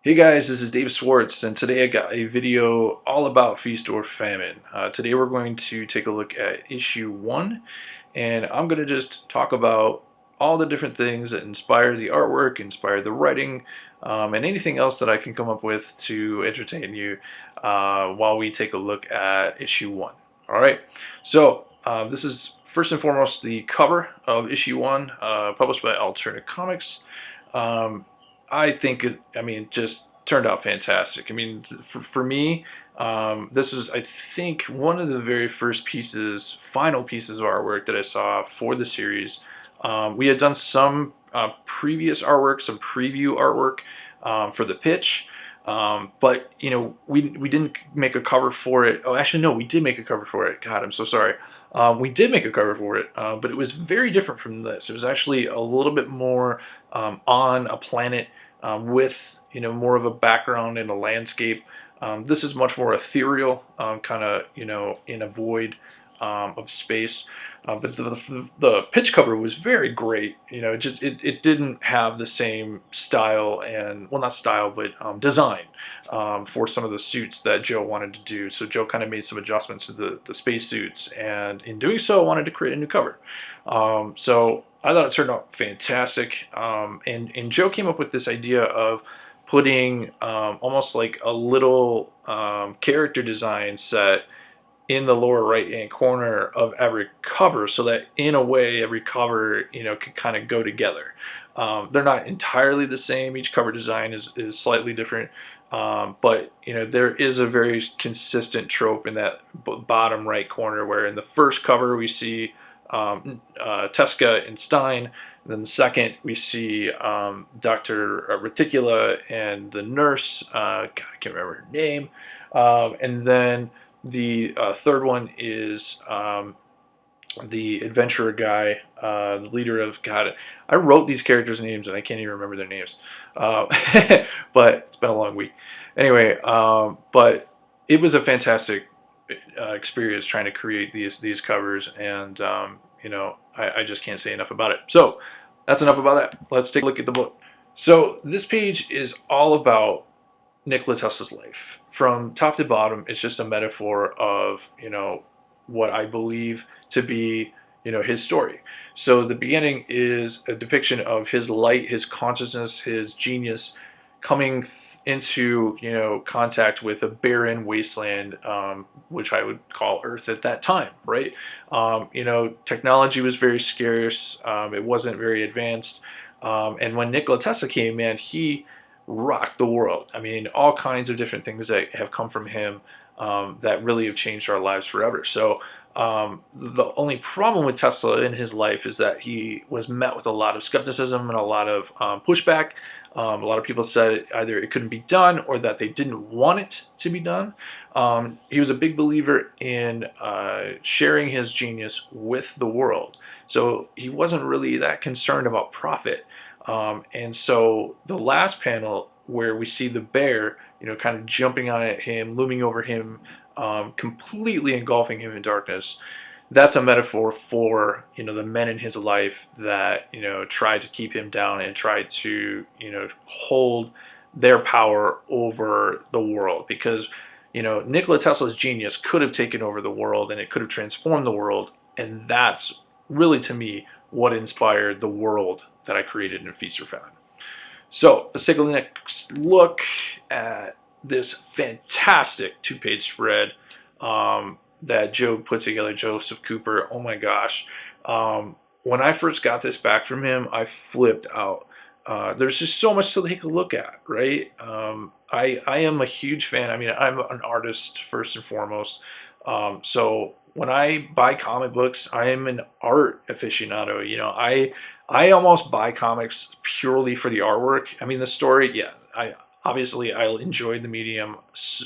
Hey guys, this is Dave Swartz, and today I got a video all about Feast or Famine. Today we're going to take a look at issue 1, and I'm going to just talk about all the different things that inspire the artwork, inspire the writing, and anything else that I can come up with to entertain you while we take a look at issue 1. Alright, so this is first and foremost the cover of issue 1, published by Alterna Comics. I think it just turned out fantastic. I mean, for me, this is, I think, one of the very first final pieces of artwork that I saw for the series. We had done some previous artwork, some preview artwork for the pitch, but we didn't make a cover for it. Oh, actually, no, we did make a cover for it. God, I'm so sorry. We did make a cover for it, but it was very different from this. It was actually a little bit more on a planet with more of a background and a landscape. This is much more ethereal, kind of in a void of space. But the pitch cover was very great. It didn't have the same style and, well, not style, but design for some of the suits that Joe wanted to do. So Joe kind of made some adjustments to the space suits, and in doing so, wanted to create a new cover. So I thought it turned out fantastic. And Joe came up with this idea of putting almost like a little character design set in the lower right hand corner of every cover, so that in a way every cover could kind of go together. They're not entirely the same. Each cover design is slightly different, but there is a very consistent trope in that bottom right corner, where in the first cover we see Tesca and Stein, and then the second we see Dr. Reticula and the nurse, God, I can't remember her name, and then the third one is the adventurer guy, the leader of, God, I wrote these characters' names and I can't even remember their names, but it's been a long week. Anyway, but it was a fantastic experience trying to create these covers, and I just can't say enough about it. So that's enough about that. Let's take a look at the book. So this page is all about Nikola Tesla's life. From top to bottom, it's just a metaphor of, what I believe to be, his story. So the beginning is a depiction of his light, his consciousness, his genius coming into, contact with a barren wasteland, which I would call Earth at that time, right? Technology was very scarce. It wasn't very advanced. And when Nikola Tesla came in, he rocked the world. I mean, all kinds of different things that have come from him that really have changed our lives forever. So the only problem with Tesla in his life is that he was met with a lot of skepticism and a lot of pushback. A lot of people said either it couldn't be done or that they didn't want it to be done. He was a big believer in sharing his genius with the world. So he wasn't really that concerned about profit. And so the last panel, where we see the bear, kind of jumping on at him, looming over him, completely engulfing him in darkness, that's a metaphor for, the men in his life that, tried to keep him down and tried to, hold their power over the world. Because, Nikola Tesla's genius could have taken over the world, and it could have transformed the world. And that's really, to me, what inspired the world that I created in Feast or Famine. So let's take a next look at this fantastic 2-page spread that Joe put together, Joseph Cooper. Oh my gosh. When I first got this back from him, I flipped out. There's just so much to take a look at, right? I am a huge fan. I mean, I'm an artist first and foremost. So when I buy comic books, I am an art aficionado. I almost buy comics purely for the artwork. I mean, the story, yeah, I enjoyed the medium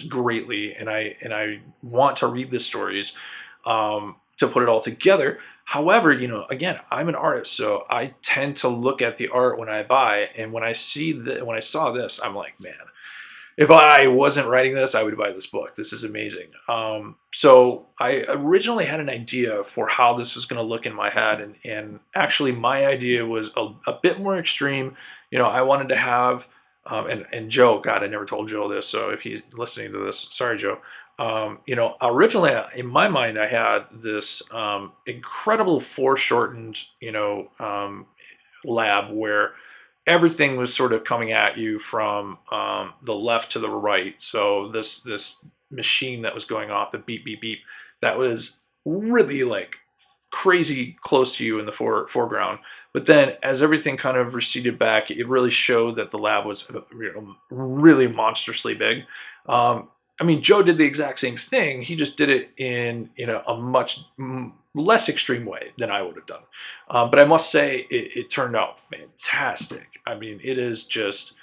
greatly, and I want to read the stories to put it all together. However, again, I'm an artist, so I tend to look at the art when I buy, and when I saw this, I'm like, man, if I wasn't writing this, I would buy this book. This is amazing. So I originally had an idea for how this was going to look in my head, and actually my idea was a bit more extreme. I wanted to have And Joe, God, I never told Joe this, so if he's listening to this, sorry, Joe. Originally in my mind, I had this incredible foreshortened, lab where everything was sort of coming at you from the left to the right. So this machine that was going off, the beep beep beep, that was really like crazy close to you in the foreground. But then as everything kind of receded back, it really showed that the lab was really monstrously big. I mean, Joe did the exact same thing. He just did it in a much less extreme way than I would have done. But I must say, it turned out fantastic. I mean, it is just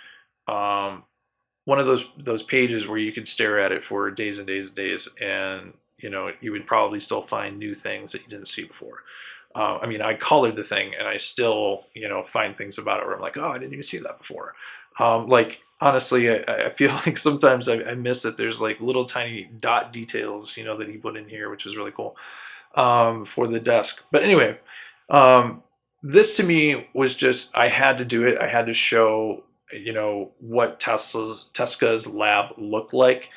um, one of those pages where you could stare at it for days and days and days, and you would probably still find new things that you didn't see before. I mean, I colored the thing, and I still find things about it where I'm like, oh, I didn't even see that before. Like honestly, I feel like sometimes I miss that there's like little tiny dot details, that he put in here, which is really cool for the desk. But anyway, um, this to me was just I had to do it. I had to show what Tesla's lab looked like.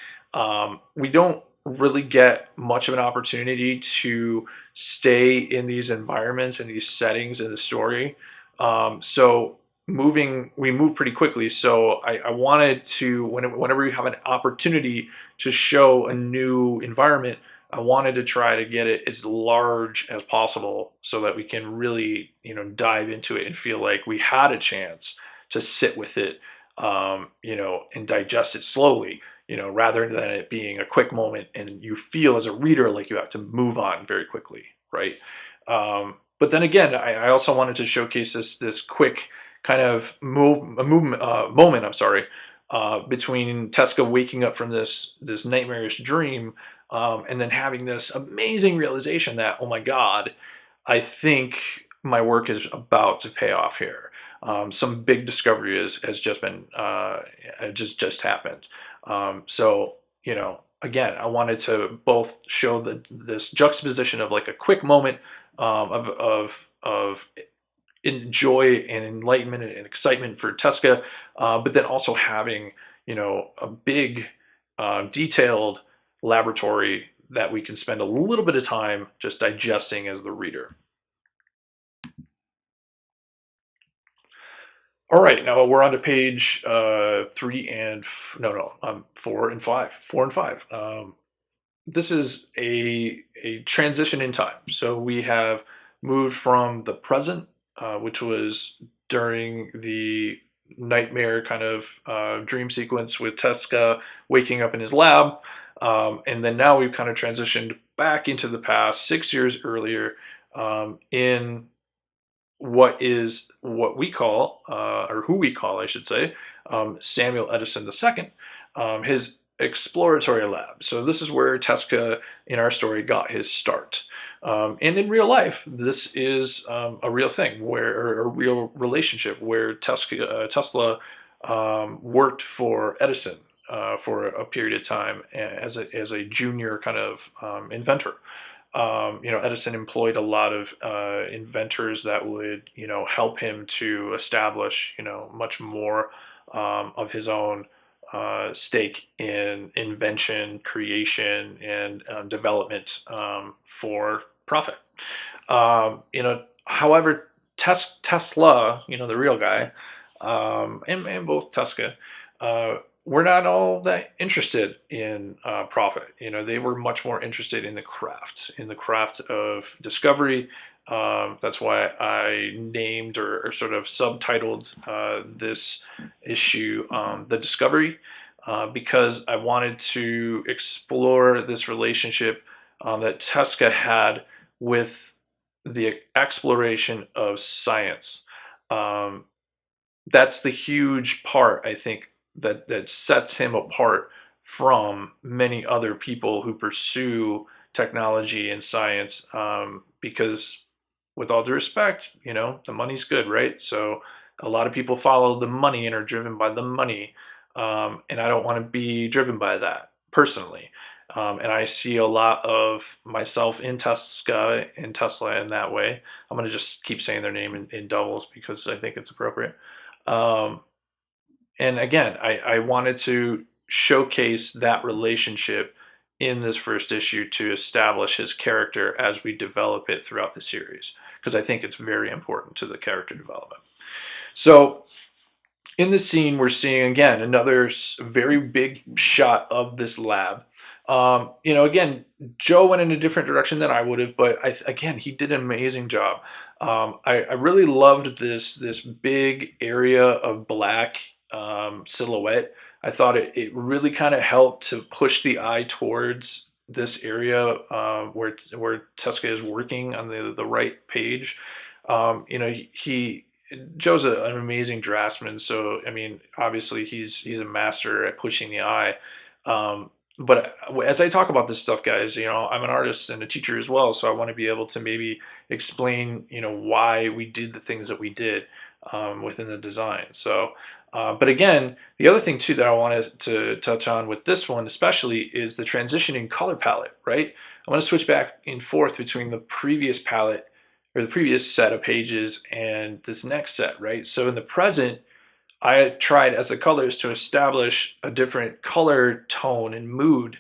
We don't really get much of an opportunity to stay in these environments and these settings in the story. So we move pretty quickly. So I wanted to whenever we have an opportunity to show a new environment, I wanted to try to get it as large as possible so that we can really, dive into it and feel like we had a chance to sit with it, and digest it slowly, rather than it being a quick moment and you feel as a reader like you have to move on very quickly, right? But then again, I also wanted to showcase this quick kind of moment. I'm sorry, between Tesca waking up from this nightmarish dream, and then having this amazing realization that, oh my God, I think my work is about to pay off here. Some big discovery has just been just happened. So again, I wanted to both show this juxtaposition of like a quick moment of joy and enlightenment and excitement for Tesca, but then also having a big detailed laboratory that we can spend a little bit of time just digesting as the reader. All right, now we're on to page three and no, four and five. Four and five. This is a transition in time. So we have moved from the present, which was during the nightmare kind of dream sequence with Tesca waking up in his lab, and then now we've kind of transitioned back into the past 6 years earlier, in what we call, or who we call, I should say, Samuel Edison II, his exploratory lab. So this is where Tesca in our story got his start. And in real life, this is a real thing, or a real relationship where Tesla worked for Edison for a period of time as a junior kind of inventor. Edison employed a lot of inventors that would, help him to establish, much more of his own stake in invention, creation, and development for profit. However, Tesla, the real guy, and both Tesca, were not all that interested in profit. They were much more interested in the craft of discovery. That's why I named or sort of subtitled this issue The Discovery, because I wanted to explore this relationship that Tesca had with the exploration of science. That's the huge part, I think, that sets him apart from many other people who pursue technology and science, because with all due respect, the money's good, right? So a lot of people follow the money and are driven by the money, and I don't want to be driven by that personally. And I see a lot of myself in Tesla in that way. I'm going to just keep saying their name in doubles because I think it's appropriate. Um, And again, I wanted to showcase that relationship in this first issue to establish his character as we develop it throughout the series, because I think it's very important to the character development. So in this scene, we're seeing again another very big shot of this lab. Again, Joe went in a different direction than I would have, but again, he did an amazing job. I really loved this big area of black silhouette. I thought it really kind of helped to push the eye towards this area where Tesca is working on the right page. He Joe's an amazing draftsman, so I mean, obviously he's a master at pushing the eye. But as I talk about this stuff, guys, I'm an artist and a teacher as well, so I want to be able to maybe explain, why we did the things that we did within the design. So, but again, the other thing too that I wanted to touch on with this one, especially, is the transitioning color palette. Right, I want to switch back and forth between the previous palette or the previous set of pages and this next set, right? So in the present, I tried as the colors to establish a different color tone and mood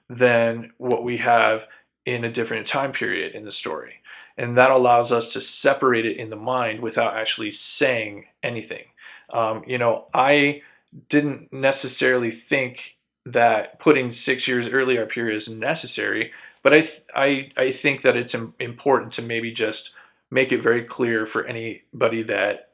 than what we have in a different time period in the story. And that allows us to separate it in the mind without actually saying anything. I didn't necessarily think that putting 6 years earlier period is necessary, but I think that it's important to maybe just make it very clear for anybody that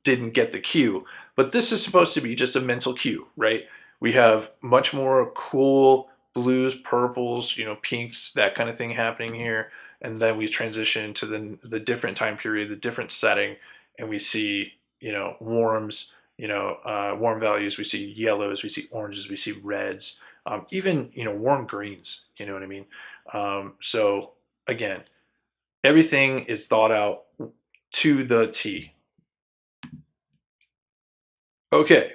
didn't get the cue. But this is supposed to be just a mental cue, right? We have much more cool blues, purples, pinks, that kind of thing happening here, and then we transition to the different time period, the different setting, and we see warms, warm values. We see yellows, we see oranges, we see reds, even warm greens. You know what I mean? So again, everything is thought out to the T. Okay,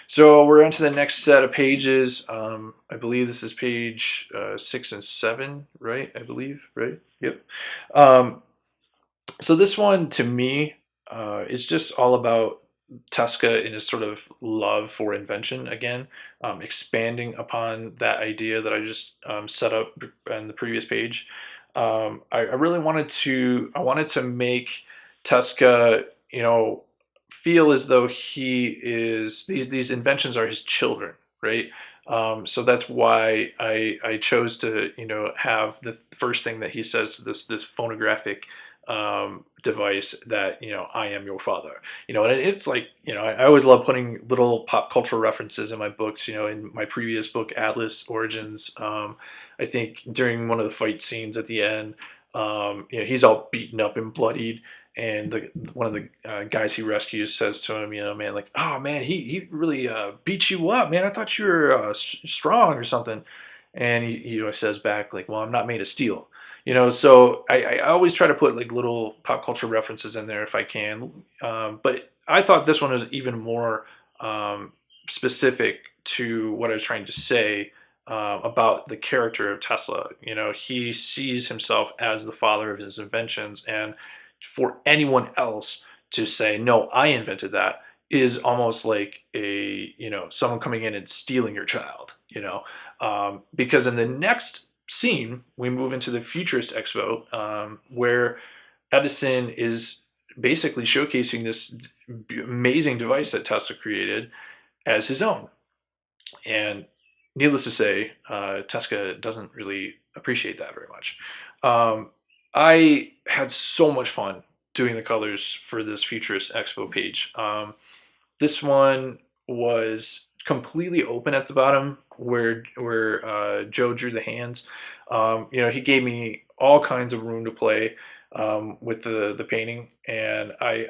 so we're into the next set of pages. I believe this is page 6 and 7, right? I believe, right? Yep. So this one, to me, is just all about Tesca and his sort of love for invention again, expanding upon that idea that I just set up on the previous page. I really wanted to make Tesca, feel as though he is these inventions are his children, right? So that's why I chose to have the first thing that he says to this phonographic device that I am your father. And it's like I always love putting little pop cultural references in my books. In my previous book, Atlas Origins, I think during one of the fight scenes at the end, he's all beaten up and bloodied, and one of the guys he rescues says to him, man, like, oh man, he really beat you up, man. I thought you were strong or something. And he says back like, well, I'm not made of steel. So I always try to put like little pop culture references in there if I can. But I thought this one was even more specific to what I was trying to say about the character of Tesla. He sees himself as the father of his inventions, and for anyone else to say, no, I invented that, is almost like someone coming in and stealing your child, because in the next scene, we move into the Futurist Expo, where Edison is basically showcasing this amazing device that Tesla created as his own. And needless to say, Tesca doesn't really appreciate that very much. I had so much fun doing the colors for this Futurist Expo page. This one was completely open at the bottom where Joe drew the hands. He gave me all kinds of room to play with the painting, and I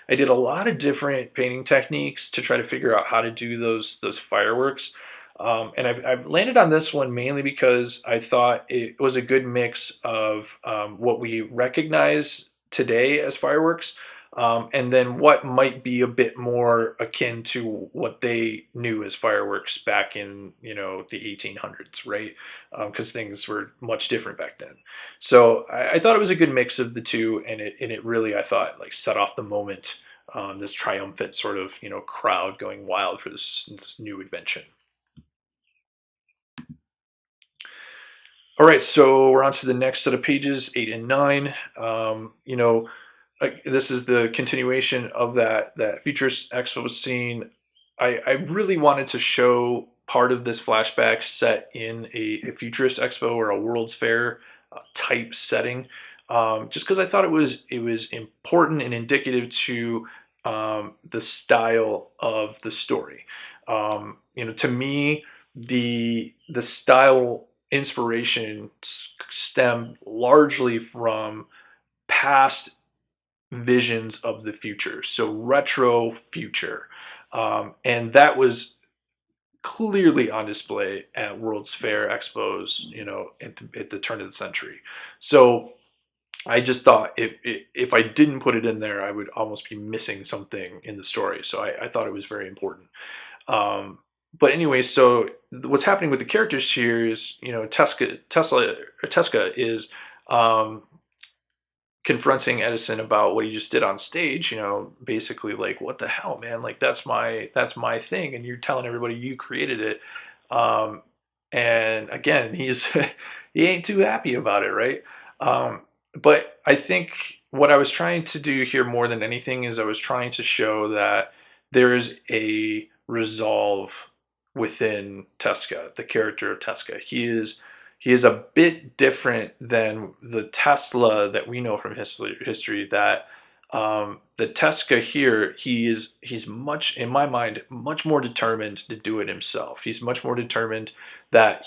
did a lot of different painting techniques to try to figure out how to do those fireworks. And I've landed on this one mainly because I thought it was a good mix of what we recognize today as fireworks, and then what might be a bit more akin to what they knew as fireworks back in the 1800s, right? Because things were much different back then. So I thought it was a good mix of the two, and it really, I thought, like, set off the moment this triumphant sort of, crowd going wild for this new invention. All right, so we're on to the next set of pages, 8 and 9. This is the continuation of that Futurist Expo scene. I really wanted to show part of this flashback set in a Futurist Expo or a World's Fair type setting, just because I thought it was important and indicative to the style of the story. To me, the style inspiration stem largely from past visions of the future, so retro future, and that was clearly on display at World's Fair Expos, at the turn of the century. So I just thought if I didn't put it in there, I would almost be missing something in the story. So I thought it was very important. But anyway, so what's happening with the characters here is, Tesla is confronting Edison about what he just did on stage. Basically like, what the hell, man? Like that's my thing, and you're telling everybody you created it. And again, he ain't too happy about it, right? But I think what I was trying to do here more than anything is I was trying to show that there is a resolve within Tesca, the character of Tesca. He is a bit different than the Tesla that we know from history. That the Tesca here, he's much, in my mind, much more determined to do it himself. He's much more determined that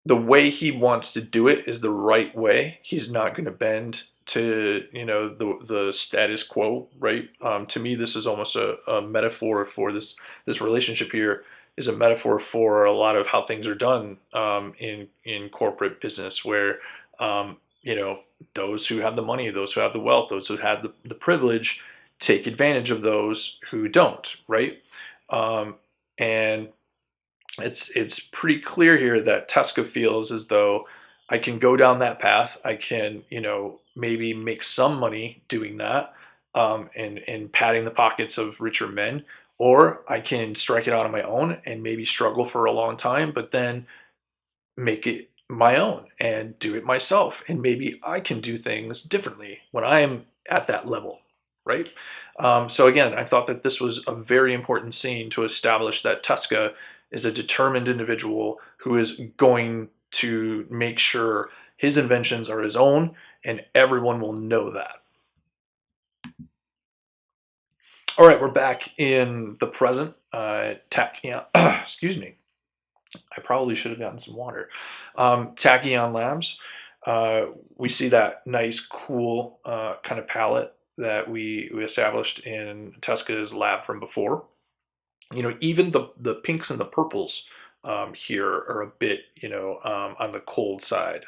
the way he wants to do it is the right way. He's not going to bend to the status quo, right? To me, this is almost a metaphor for this relationship here. Is a metaphor for a lot of how things are done in corporate business, where those who have the money, those who have the wealth, those who have the privilege take advantage of those who don't, right? And it's pretty clear here that Tesca feels as though I can go down that path. I can, maybe make some money doing that, and padding the pockets of richer men, or I can strike it out on my own and maybe struggle for a long time, but then make it my own and do it myself. And maybe I can do things differently when I am at that level, right? So again, I thought that this was a very important scene to establish that Tesca is a determined individual who is going to make sure his inventions are his own, and everyone will know that. All right, we're back in the present. Tachyon, excuse me. I probably should have gotten some water. Tachyon Labs. We see that nice, cool kind of palette that we established in Tesca's lab from before. Even the pinks and the purples here are a bit, on the cold side.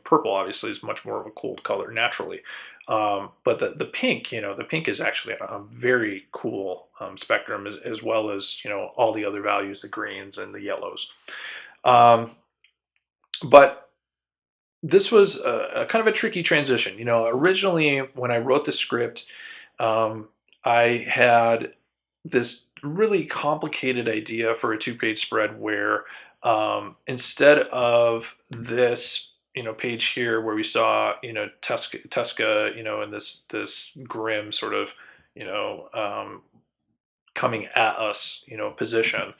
Purple obviously is much more of a cold color naturally, but the pink, the pink is actually a very cool spectrum, as well as all the other values, the greens and the yellows. But this was a kind of a tricky transition. Originally when I wrote the script, I had this really complicated idea for a 2-page spread where instead of this page here where we saw Tesca in this grim sort of coming at us position,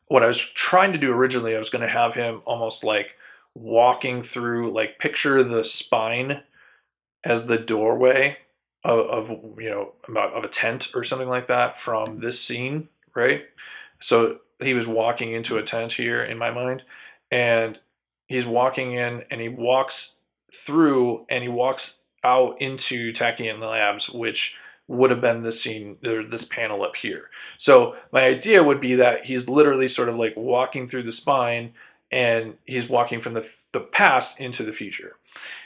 what I was trying to do originally, I was going to have him almost like walking through, like, picture the spine as the doorway of a tent or something like that from this scene, right? So he was walking into a tent here in my mind, and he's walking in, and he walks through, and he walks out into Tachyon Labs, which would have been this scene, or this panel up here. So my idea would be that he's literally sort of like walking through the spine, and he's walking from the past into the future.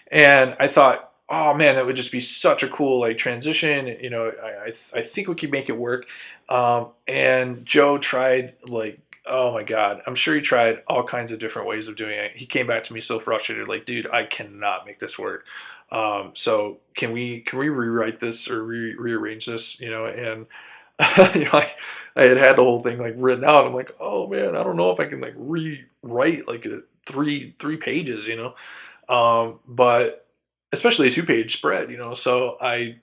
And I thought, oh man, that would just be such a cool like transition. I think we could make it work. And Joe tried, like, oh my God, I'm sure he tried all kinds of different ways of doing it. He came back to me so frustrated, like, dude, I cannot make this work. So can we rewrite this or rearrange this? And I had the whole thing like written out. I'm like, oh man, I don't know if I can like rewrite like three pages, but especially a 2-page spread, So I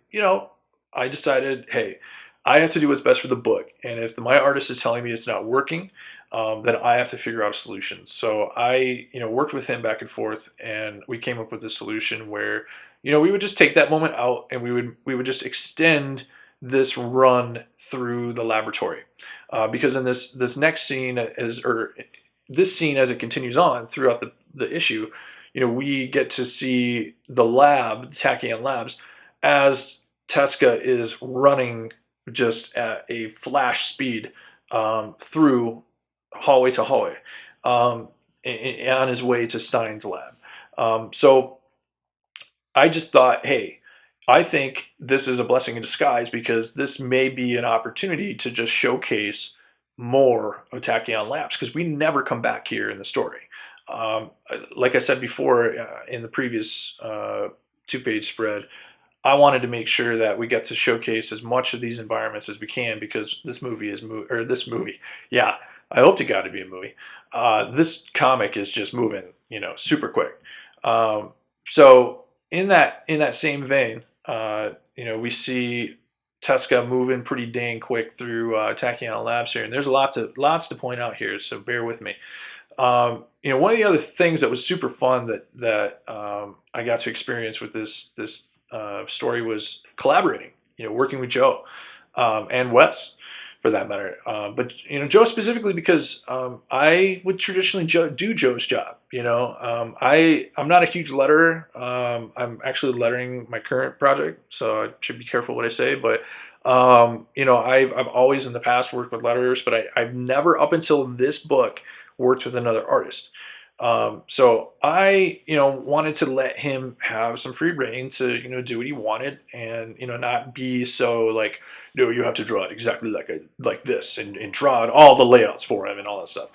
decided, hey, I have to do what's best for the book, and if my artist is telling me it's not working, then I have to figure out a solution. So I, worked with him back and forth, and we came up with a solution where, we would just take that moment out, and we would just extend this run through the laboratory, because in this next scene or this scene as it continues on throughout the issue, we get to see the lab, Tachyon Labs, as Tesca is running just at a flash speed through hallway to hallway on his way to Stein's lab. So I just thought, hey, I think this is a blessing in disguise because this may be an opportunity to just showcase more of Tachyon Labs because we never come back here in the story. Like I said before in the previous 2-page spread, I wanted to make sure that we get to showcase as much of these environments as we can because this movie, yeah, I hoped it got to be a movie. This comic is just moving, super quick. So in that same vein, we see Tesca moving pretty dang quick through Tachyon Labs here, and there's lots to point out here. So bear with me. One of the other things that was super fun that I got to experience with this story was collaborating. Working with Joe and Wes, for that matter. But Joe specifically because I would traditionally do Joe's job. I'm not a huge letterer. I'm actually lettering my current project, so I should be careful what I say. But I've always in the past worked with letterers, but I've never up until this book worked with another artist. So I, wanted to let him have some free reign to, do what he wanted and, not be so like, no, you have to draw it exactly like this and draw out all the layouts for him and all that stuff.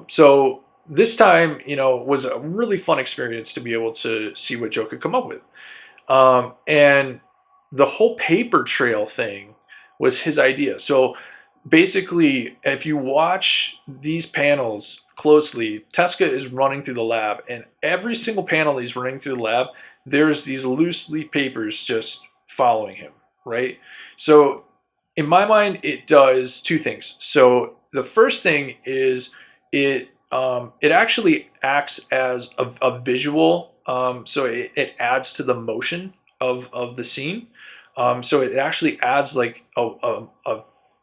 So this time, was a really fun experience to be able to see what Joe could come up with. And the whole paper trail thing was his idea. So basically, if you watch these panels closely, Tesca is running through the lab, and every single panel he's running through the lab, there's these loose leaf papers just following him, right? So in my mind, it does two things. So the first thing is it actually acts as a visual, so it adds to the motion of the scene. So it actually adds like a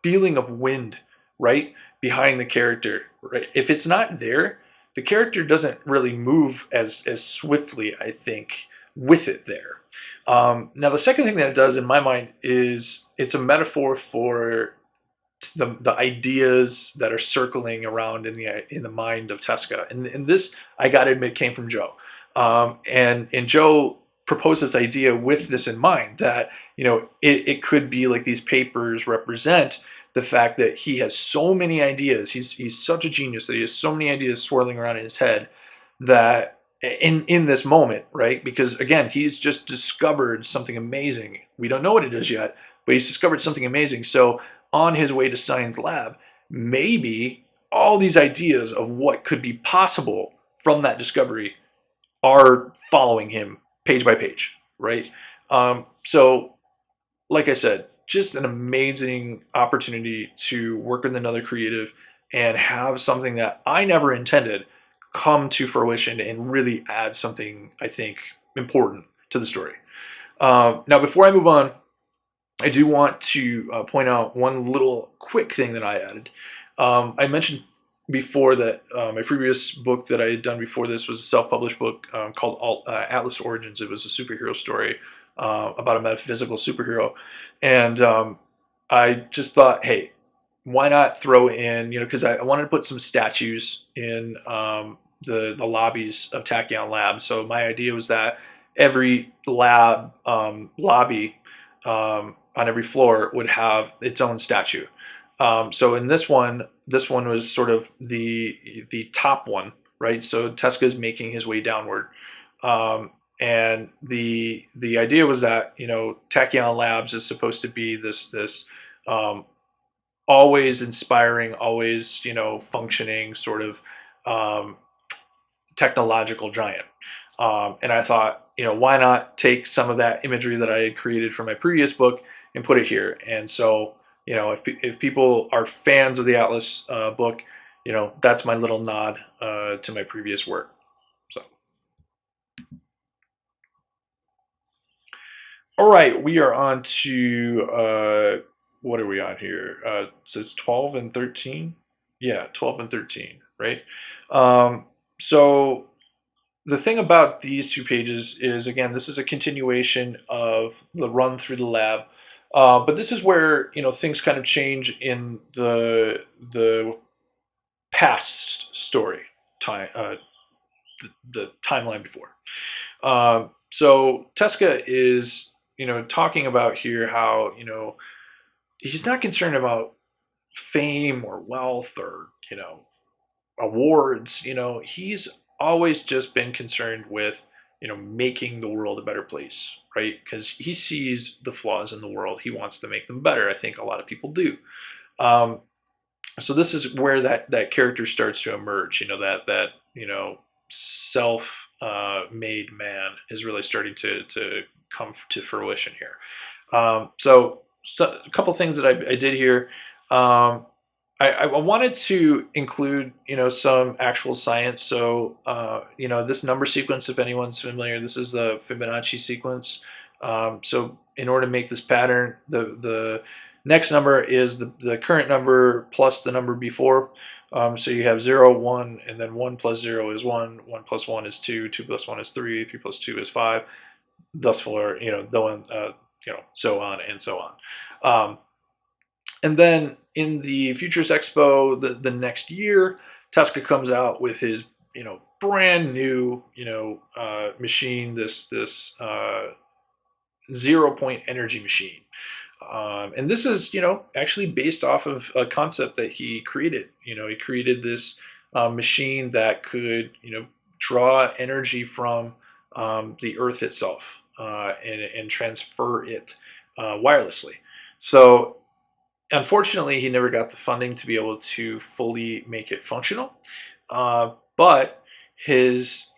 feeling of wind, right, behind the character. Right, if it's not there, the character doesn't really move as swiftly, I think, with it there. Now, the second thing that it does in my mind is it's a metaphor for the ideas that are circling around in the mind of Tesca, and this I gotta admit came from Joe, and Joe proposed this idea with this in mind that it could be like these papers represent the fact that he has so many ideas. He's such a genius that he has so many ideas swirling around in his head that in this moment, right? Because again, he's just discovered something amazing. We don't know what it is yet, but he's discovered something amazing. So on his way to Stein's lab, maybe all these ideas of what could be possible from that discovery are following him page by page, right? So like I said, just an amazing opportunity to work with another creative and have something that I never intended come to fruition and really add something, I think, important to the story. Now, before I move on, I do want to point out one little quick thing that I added. I mentioned before that my previous book that I had done before this was a self-published book called Atlas Origins. It was a superhero story about a metaphysical superhero, and I just thought, hey, why not throw in, because I wanted to put some statues in the lobbies of Tachyon Labs. So my idea was that every lab lobby on every floor would have its own statue. So in this one was sort of the top one, right? So Tesca is making his way downward. and the idea was that Tachyon Labs is supposed to be this um, always inspiring, always functioning sort of um, technological giant. And I thought, why not take some of that imagery that I had created for my previous book and put it here? And so, if people are fans of the Atlas book, that's my little nod to my previous work. So, all right, we are on to what are we on here? So it's 12 and 13. Yeah, 12 and 13, right? So the thing about these two pages is, again, this is a continuation of the run through the lab, but this is where things kind of change in the past story time, the timeline before. So Tesca is talking about here how he's not concerned about fame or wealth or awards. He's always just been concerned with making the world a better place, right? Because he sees the flaws in the world, he wants to make them better. I think a lot of people do. So this is where that character starts to emerge. That self made man is really starting to come to fruition here. So a couple things that I did here. I wanted to include, some actual science. So, this number sequence, if anyone's familiar, this is the Fibonacci sequence. So in order to make this pattern, the next number is the current number plus the number before. So you have 0, 1, and then 1 plus 0 is 1, 1 plus 1 is 2, 2 plus 1 is 3, 3 plus 2 is 5, thus for, so on and so on. And then in the Futures Expo, the next year, Tesca comes out with his brand new machine, this 0-point energy machine, and this is actually based off of a concept that he created. He created this machine that could draw energy from the Earth itself and transfer it wirelessly. So unfortunately, he never got the funding to be able to fully make it functional. But his,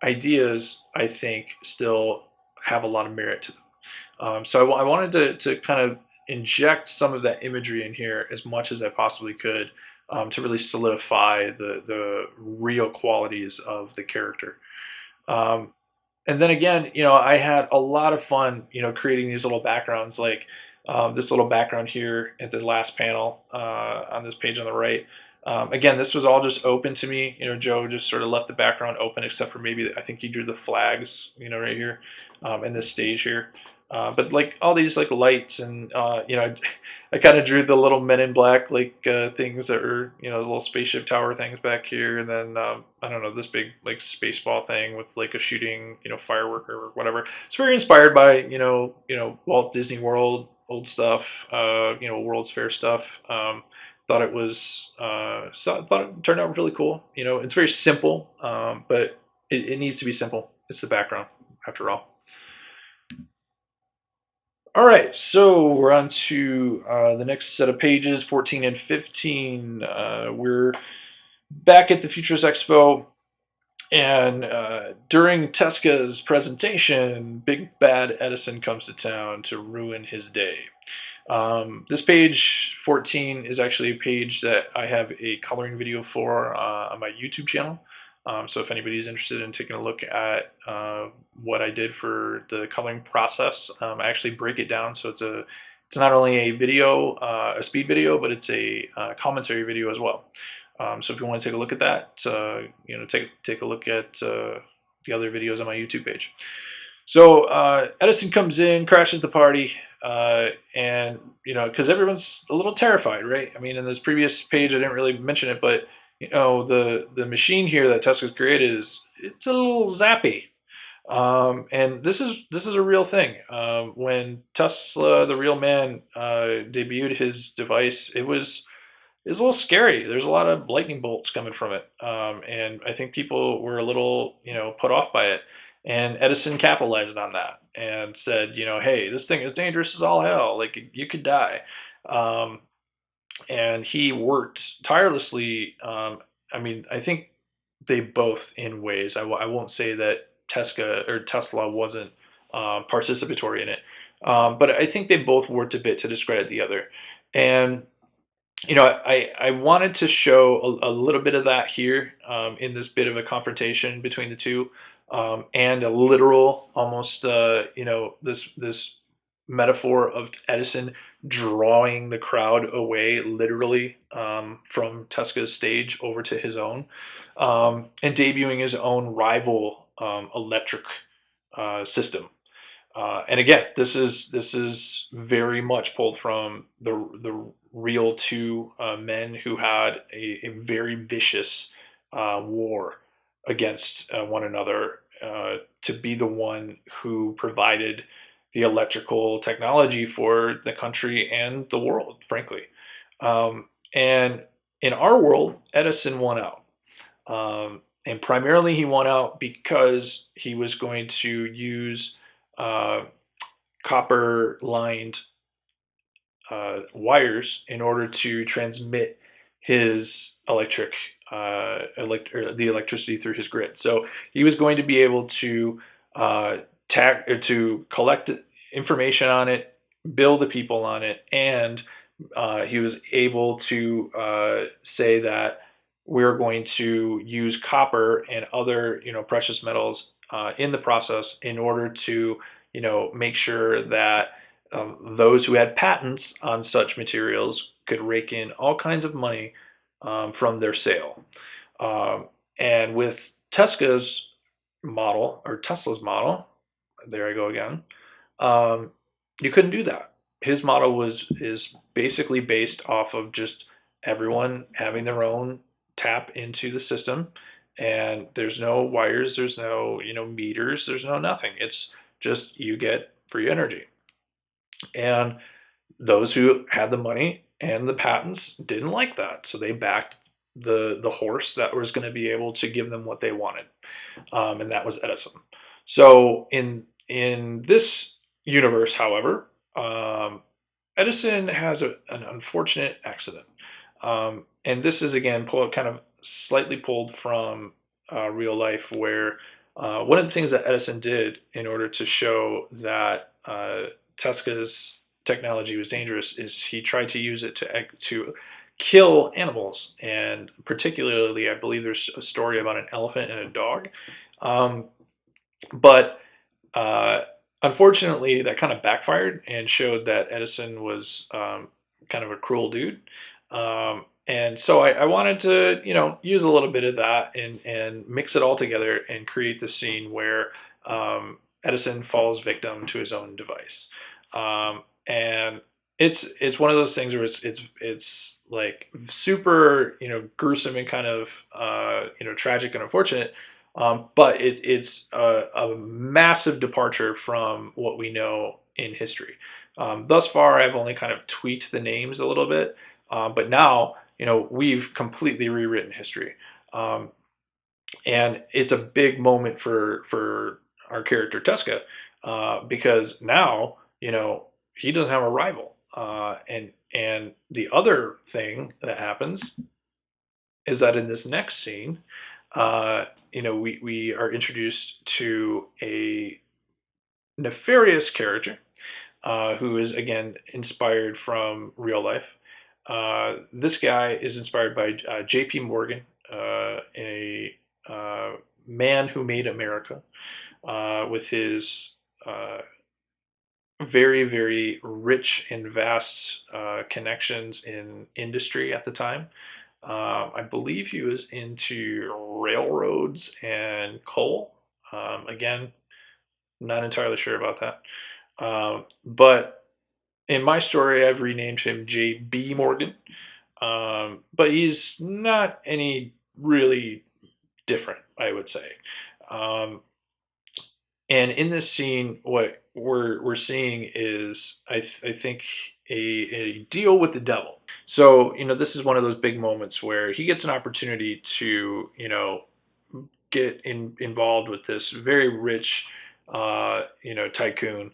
ideas, I think, still have a lot of merit to them. So I wanted to kind of inject some of that imagery in here as much as I possibly could to really solidify the real qualities of the character. And then again, I had a lot of fun, creating these little backgrounds, like this little background here at the last panel on this page on the right. Again, this was all just open to me. Joe just sort of left the background open, except for maybe I think he drew the flags, right here, in this stage here. But like all these like lights and I kind of drew the little Men in Black things that are those little spaceship tower things back here, and then I don't know, this big like space ball thing with like a shooting firework or whatever. It's very inspired by Walt Disney World old stuff, World's Fair stuff. Thought it was thought it turned out really cool. It's very simple, but it needs to be simple. It's the background after all. All right, so we're on to the next set of pages, 14 and 15. We're back at the Futures Expo, and during Tesca's presentation, Big Bad Edison comes to town to ruin his day. This page 14 is actually a page that I have a coloring video for on my YouTube channel. So if anybody's interested in taking a look at what I did for the coloring process, I actually break it down. So it's not only a video, a speed video, but it's a commentary video as well. So if you want to take a look at that, take a look at the other videos on my YouTube page. So Edison comes in, crashes the party, and because everyone's a little terrified, right? I mean, in this previous page, I didn't really mention it, but the machine here that Tesla's created it's a little zappy, and this is a real thing. When Tesla, the real man, debuted his device, it was a little scary. There's a lot of lightning bolts coming from it, and I think people were a little put off by it. And Edison capitalized on that and said, hey, this thing is dangerous as all hell. Like, you could die. Um, and he worked tirelessly. I mean, I think they both, in ways. I won't say that Tesla wasn't participatory in it, but I think they both worked a bit to discredit the other. And I wanted to show a little bit of that here, in this bit of a confrontation between the two, and a literal, almost, this metaphor of Edison drawing the crowd away, literally, from Tesla's stage over to his own, and debuting his own rival, electric system. And again, this is very much pulled from the real two men who had a very vicious war against one another, to be the one who provided the electrical technology for the country and the world, frankly. And in our world, Edison won out. And primarily he won out because he was going to use uh, copper lined wires in order to transmit his the electricity through his grid. So he was going to be able to to collect information on it, bill the people on it, and he was able to say that we're going to use copper and other precious metals in the process in order to make sure that those who had patents on such materials could rake in all kinds of money from their sale. And with Tesla's model, there I go again, you couldn't do that. His model is basically based off of just everyone having their own tap into the system, and there's no wires, there's no meters, there's no nothing. It's just you get free energy. And those who had the money and the patents didn't like that, so they backed the horse that was going to be able to give them what they wanted, and that was Edison. So in this universe, however, Edison has an unfortunate accident, and this is again kind of slightly pulled from real life, where one of the things that Edison did in order to show that Tesla's technology was dangerous is he tried to use it to kill animals, and particularly, I believe there's a story about an elephant and a dog. Um, but unfortunately, that kind of backfired and showed that Edison was kind of a cruel dude. And so I wanted to, use a little bit of that and mix it all together and create the scene where Edison falls victim to his own device. And it's one of those things where it's like super gruesome and kind of tragic and unfortunate, but it's a massive departure from what we know in history. Thus far, I've only kind of tweaked the names a little bit, but now we've completely rewritten history, and it's a big moment for our character Tesca, because now he doesn't have a rival, and the other thing that happens is that in this next scene, we are introduced to a nefarious character who is again inspired from real life. This guy is inspired by J.P. Morgan, a man who made America, with his very, very rich and vast connections in industry at the time. I believe he was into railroads and coal. Again, not entirely sure about that. But in my story, I've renamed him J.B. Morgan. But he's not any really different, I would say. And in this scene, what we're seeing is, I think, a deal with the devil. So this is one of those big moments where he gets an opportunity to get involved with this very rich, tycoon,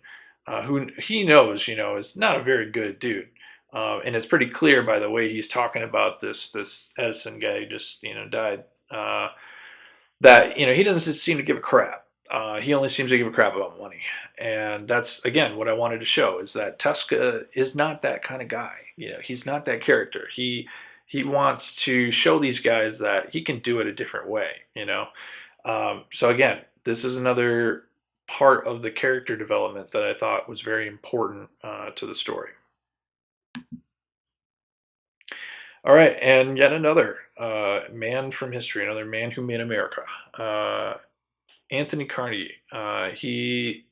who he knows, is not a very good dude. And it's pretty clear by the way he's talking about this Edison guy who just died. That he doesn't seem to give a crap. He only seems to give a crap about money, and that's again what I wanted to show is that Tesca is not that kind of guy. He's not that character. He wants to show these guys that he can do it a different way. So again, this is another part of the character development that I thought was very important to the story. All right, and yet another man from history, another man who made America, Anthony Carnegie. He,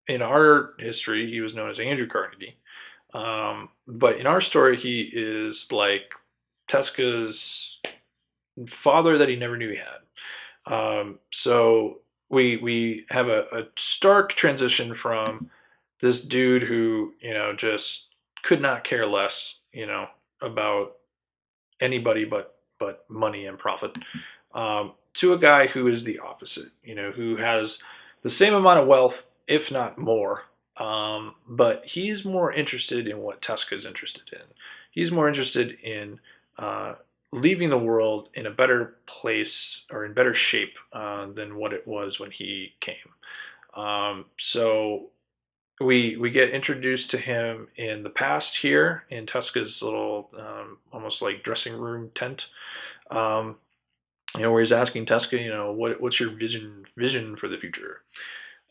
in our history, he was known as Andrew Carnegie, but in our story, he is like Tesca's father that he never knew he had. So we have a stark transition from this dude who just could not care less about anybody but money and profit, to a guy who is the opposite, who has the same amount of wealth, if not more, but he's more interested in what Tesca is interested in. He's more interested in leaving the world in a better place or in better shape than what it was when he came. So we get introduced to him in the past here in Tesca's little almost like dressing room tent, where he's asking Tesca, what's your vision for the future?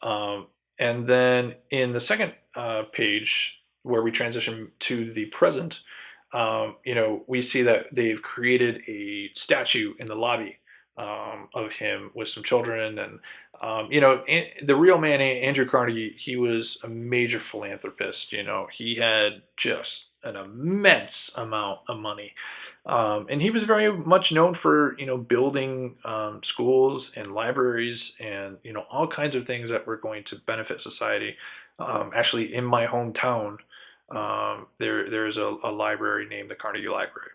And then in the second page where we transition to the present, we see that they've created a statue in the lobby of him with some children. And, the real man, Andrew Carnegie, he was a major philanthropist. He had just an immense amount of money. And he was very much known for, building schools and libraries and, all kinds of things that were going to benefit society. Actually, in my hometown, there's a library named the Carnegie Library.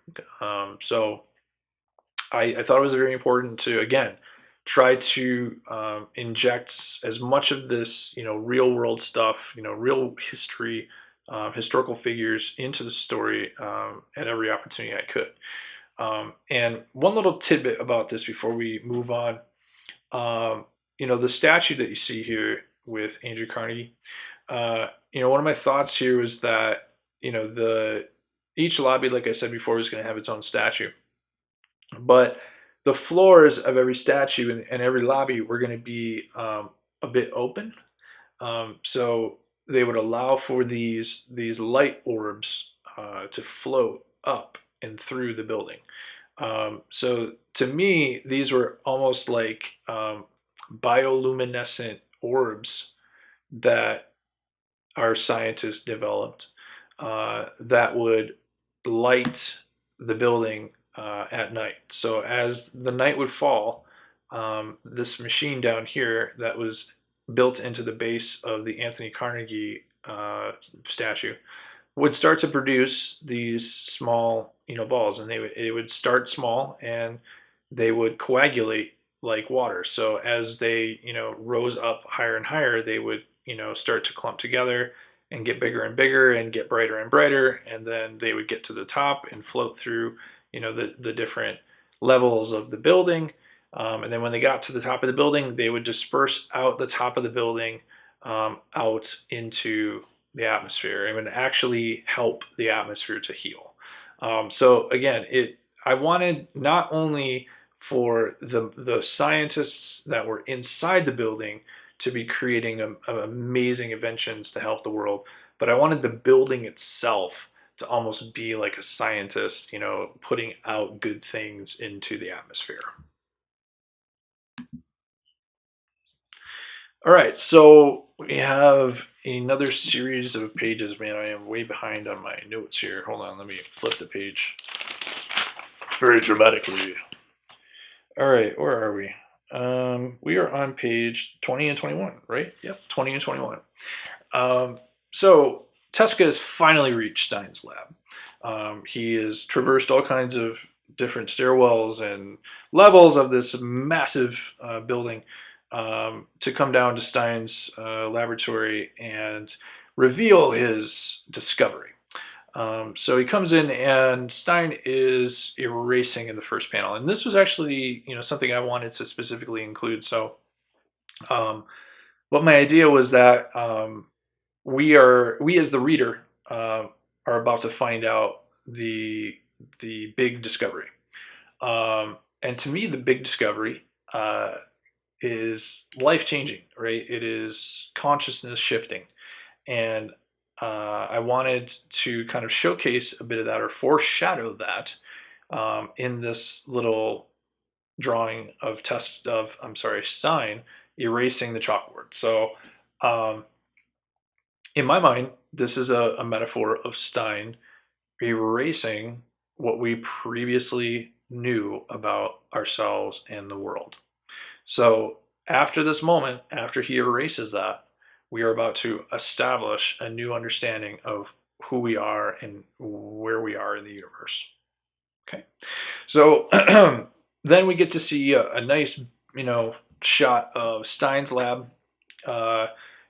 So I thought it was very important to, again, try to inject as much of this, real world stuff, real history, historical figures into the story at every opportunity I could. And one little tidbit about this before we move on, the statue that you see here with Andrew Carnegie, one of my thoughts here was that, each lobby, like I said before, was going to have its own statue. But the floors of every statue and every lobby were going to be a bit open. So they would allow for these light orbs to float up and through the building. So to me, these were almost like bioluminescent orbs that our scientists developed that would light the building at night. So as the night would fall, this machine down here that was built into the base of the Anthony Carnegie statue would start to produce these small, balls, and it would start small and they would coagulate like water. So as they, rose up higher and higher, they would, start to clump together and get bigger and bigger and get brighter and brighter, and then they would get to the top and float through, the different levels of the building. And then when they got to the top of the building, they would disperse out the top of the building out into the atmosphere and would actually help the atmosphere to heal. So again, I wanted not only for the scientists that were inside the building to be creating amazing inventions to help the world, but I wanted the building itself to almost be like a scientist, putting out good things into the atmosphere. All right, so we have another series of pages. Man, I am way behind on my notes here. Hold on, let me flip the page very dramatically. All right, where are we? We are on page 20 and 21, right? Yep, 20 and 21. So Tesca has finally reached Stein's lab. He has traversed all kinds of different stairwells and levels of this massive building to come down to Stein's laboratory and reveal his discovery. So he comes in, and Stein is erasing in the first panel, and this was actually, something I wanted to specifically include. So, what my idea was that we as the reader are about to find out the big discovery, and to me, the big discovery is life changing, right? It is consciousness shifting, and I wanted to kind of showcase a bit of that, or foreshadow that, in this little drawing of Stein erasing the chalkboard. So, in my mind, this is a metaphor of Stein erasing what we previously knew about ourselves and the world. So, after this moment, after he erases that, we are about to establish a new understanding of who we are and where we are in the universe. Okay, so then we get to see a nice, shot of Stein's lab.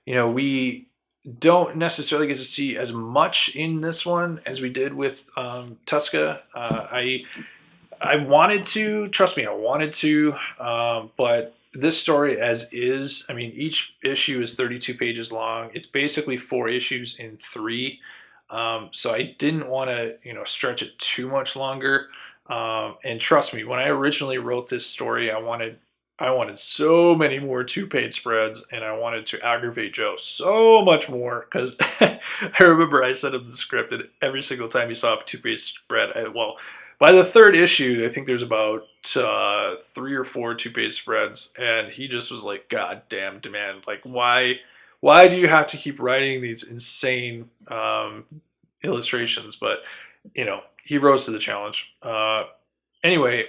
We don't necessarily get to see as much in this one as we did with Tuska. I wanted to, trust me, I wanted to, but this story as is, I mean, each issue is 32 pages long. It's basically 4 issues in 3. So I didn't want to, stretch it too much longer. And trust me, when I originally wrote this story, I wanted so many more 2-page spreads, and I wanted to aggravate Joe so much more, because I remember I sent him the script, and every single time he saw a 2-page spread, by the 3rd issue, I think there's about 3 or 4 2-page spreads, and he just was like, "God damn, man! Like, why do you have to keep writing these insane illustrations?" But he rose to the challenge. Anyway,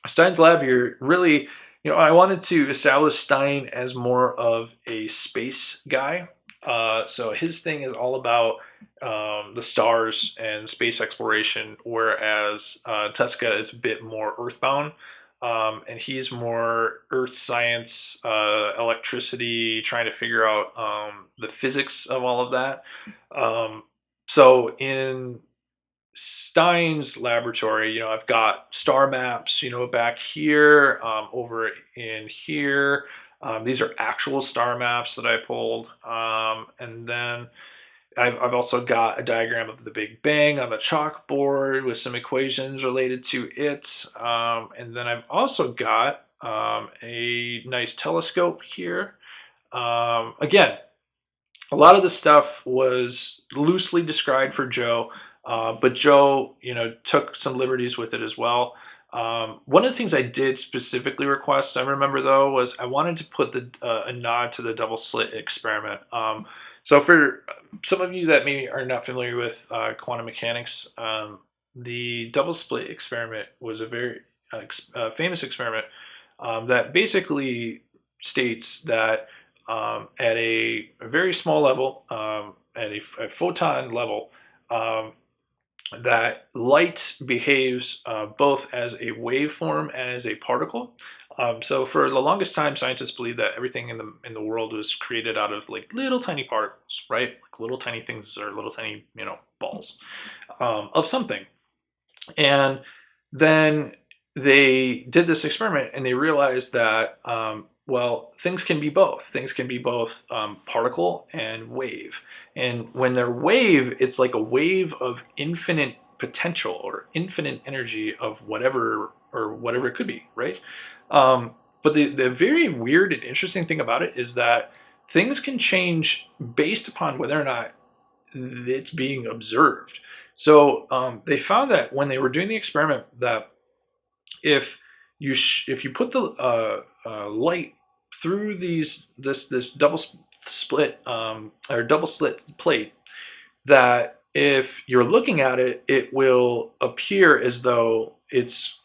Stein's lab here really, I wanted to establish Stein as more of a space guy. So his thing is all about the stars and space exploration, whereas Tuska is a bit more earthbound. And he's more earth science, electricity, trying to figure out the physics of all of that. So in Stein's laboratory, I've got star maps, back here, over in here. These are actual star maps that I pulled. And then I've also got a diagram of the Big Bang on the chalkboard with some equations related to it. And then I've also got a nice telescope here. Again, a lot of the stuff was loosely described for Joe. But Joe, took some liberties with it as well. One of the things I did specifically request, I remember though, was I wanted to put a nod to the double slit experiment. So for some of you that maybe are not familiar with quantum mechanics, the double slit experiment was a very famous experiment that basically states that at a very small level, at a photon level, that light behaves both as a waveform and as a particle. So for the longest time, scientists believed that everything in the world was created out of like little tiny particles, right? Like little tiny things, or little tiny balls of something. And then they did this experiment, and they realized that things can be both. Things can be both particle and wave. And when they're wave, it's like a wave of infinite potential or infinite energy of whatever it could be, right? But the very weird and interesting thing about it is that things can change based upon whether or not it's being observed. So they found that when they were doing the experiment, that if you put the light through this double split or double slit plate, that if you're looking at it, it will appear as though it's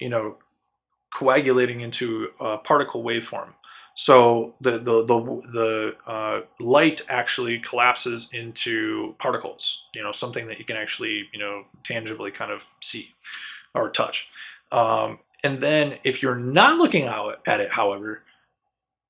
coagulating into a particle waveform. So the light actually collapses into particles, something that you can actually tangibly kind of see or touch. And then if you're not looking out at it, however,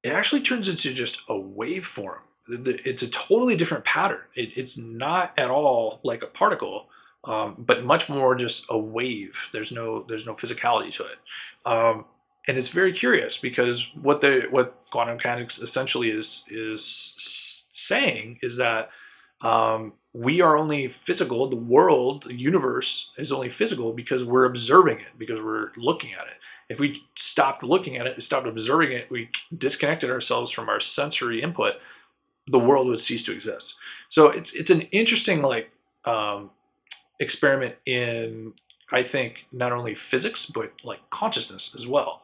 it actually turns into just a waveform. It's a totally different pattern. It's not at all like a particle, but much more just a wave. There's no physicality to it, and it's very curious because what quantum mechanics essentially is saying is that we are only physical. The world, the universe, is only physical because we're observing it, because we're looking at it. If we stopped looking at it, stopped observing it, we disconnected ourselves from our sensory input, the world would cease to exist. So it's an interesting experiment in, I think, not only physics but like consciousness as well.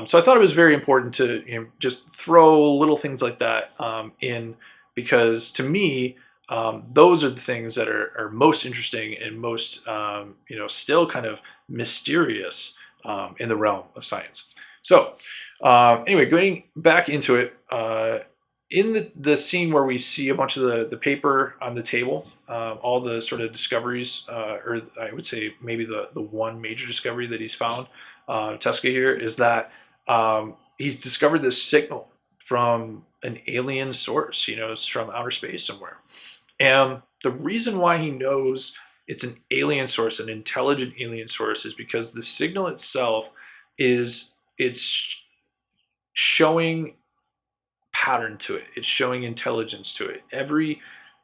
So I thought it was very important to just throw little things like that in, because to me, those are the things that are most interesting and most still kind of mysterious in the realm of science. So anyway, going back into it, in the scene where we see a bunch of the paper on the table, all the sort of discoveries, or I would say maybe the one major discovery that he's found, Tesca here, is that he's discovered this signal from an alien source. It's from outer space somewhere. And the reason why he knows it's an alien source, an intelligent alien source, is because the signal itself it's showing pattern to it. It's showing intelligence to it.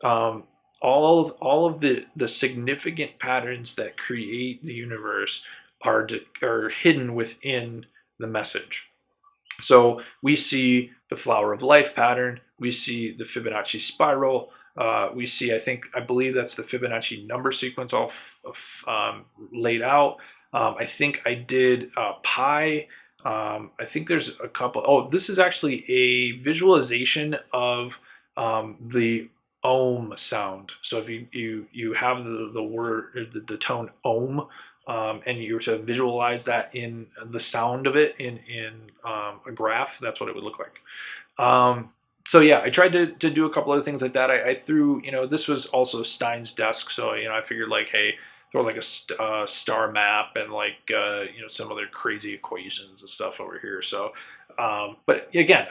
All of the significant patterns that create the universe are hidden within the message. So we see the flower of life pattern. We see the Fibonacci spiral. We see, I believe that's the Fibonacci number sequence all laid out. I think I did pi. I think there's a couple. Oh, this is actually a visualization of the ohm sound. So if you have the word, the tone ohm, and you were to visualize that in the sound of it in a graph, that's what it would look like. So yeah, I tried to do a couple other things like that. I threw, this was also Stein's desk, so I figured like, hey, throw like a star map and like some other crazy equations and stuff over here. So, but again,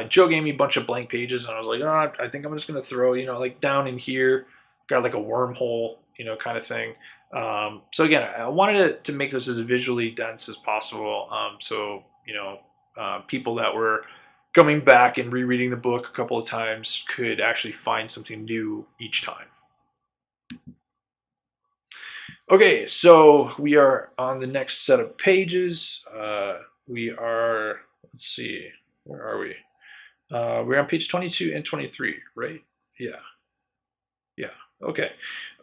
Joe gave me a bunch of blank pages, and I was like, oh, I think I'm just gonna throw like down in here, got like a wormhole, kind of thing. So again, I wanted to make this as visually dense as possible. So people that were coming back and rereading the book a couple of times could actually find something new each time. Okay, so we are on the next set of pages. We are, let's see, where are we? We're on page 22 and 23, right? Yeah. Okay.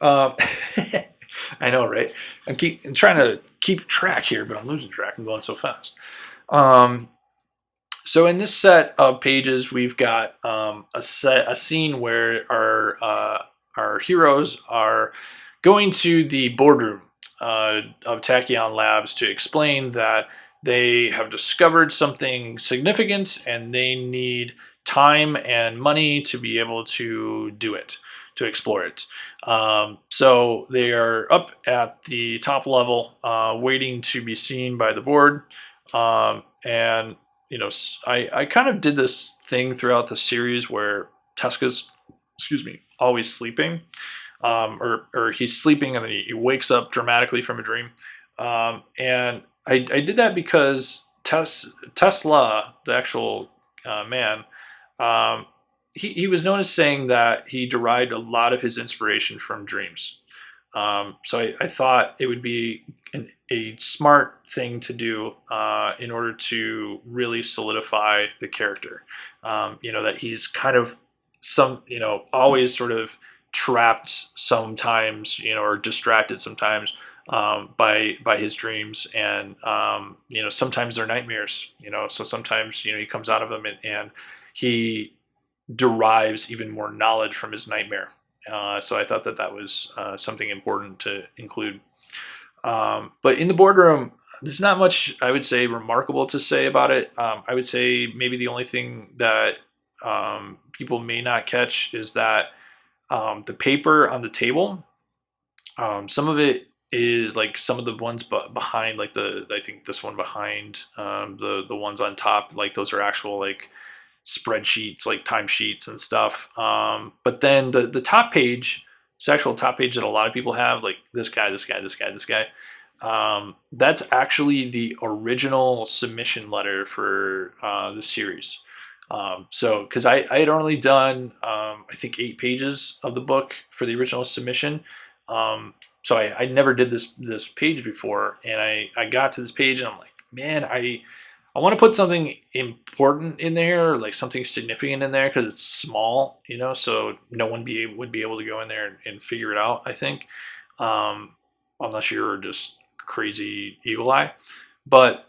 I know, right? I'm trying to keep track here, but I'm losing track. I'm going so fast. So in this set of pages, we've got a scene where our heroes are going to the boardroom of Tachyon Labs to explain that they have discovered something significant and they need time and money to be able to do it, to explore it. So they are up at the top level, waiting to be seen by the board. And I kind of did this thing throughout the series where Tesca's, always sleeping, or he's sleeping and then he wakes up dramatically from a dream. And I did that because Tesla, the actual man, he was known as saying that he derived a lot of his inspiration from dreams. So I thought it would be a smart thing to do in order to really solidify the character. That he's kind of always sort of trapped sometimes, or distracted sometimes by his dreams, and sometimes they're nightmares. So sometimes he comes out of them and he derives even more knowledge from his nightmare. So I thought that was something important to include. But in the boardroom, there's not much, I would say, remarkable to say about it. I would say maybe the only thing that people may not catch is that the paper on the table, some of it is like some of the ones behind, like I think this one behind, the ones on top, like those are actual like spreadsheets, like timesheets and stuff. But then the top page, this actual top page that a lot of people have, like this guy, this guy, this guy, this guy. That's actually the original submission letter for the series. So, because I had only done, I think 8 pages of the book for the original submission. So I never did this page before, and I got to this page and I'm like, man, I want to put something important in there, like something significant in there, because it's small, so no one would be able to go in there and figure it out. I think, unless you're just crazy eagle eye, but